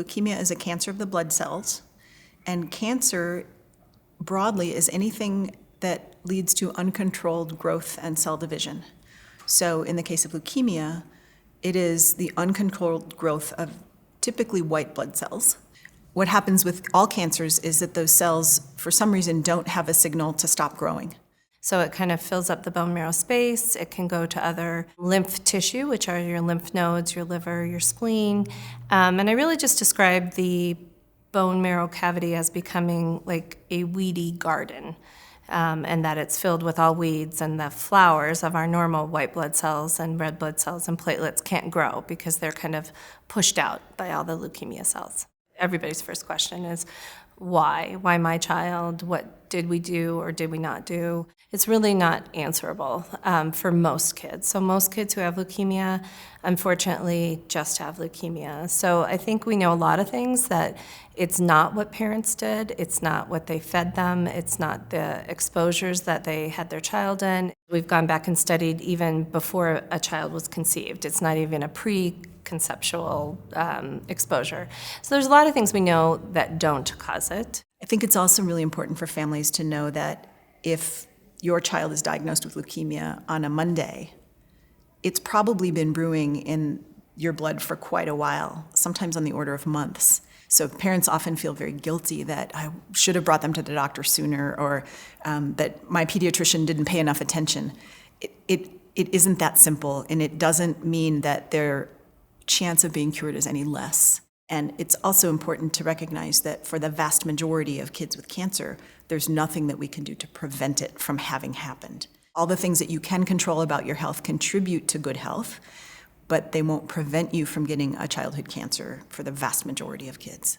Leukemia is a cancer of the blood cells, and cancer broadly is anything that leads to uncontrolled growth and cell division. So in the case of leukemia, it is the uncontrolled growth of typically white blood cells. What happens with all cancers is that those cells, for some reason, don't have a signal to stop growing. So it kind of fills up the bone marrow space. It can go to other lymph tissue, which are your lymph nodes, your liver, your spleen. And I really just describe the bone marrow cavity as becoming like a weedy garden, and that it's filled with all weeds, and the flowers of our normal white blood cells and red blood cells and platelets can't grow because they're kind of pushed out by all the leukemia cells. Everybody's first question is, why? Why my child? What did we do or did we not do? It's really not answerable for most kids. So most kids who have leukemia, unfortunately, just have leukemia. So I think we know a lot of things, that it's not what parents did, it's not what they fed them, it's not the exposures that they had their child in. We've gone back and studied even before a child was conceived. It's not even a preconceptual exposure. So there's a lot of things we know that don't cause it. I think it's also really important for families to know that if your child is diagnosed with leukemia on a Monday, it's probably been brewing in your blood for quite a while, sometimes on the order of months. So parents often feel very guilty that I should have brought them to the doctor sooner, or that my pediatrician didn't pay enough attention. It isn't that simple, and it doesn't mean that their chance of being cured is any less. And it's also important to recognize that for the vast majority of kids with cancer, there's nothing that we can do to prevent it from having happened. All the things that you can control about your health contribute to good health, but they won't prevent you from getting a childhood cancer for the vast majority of kids.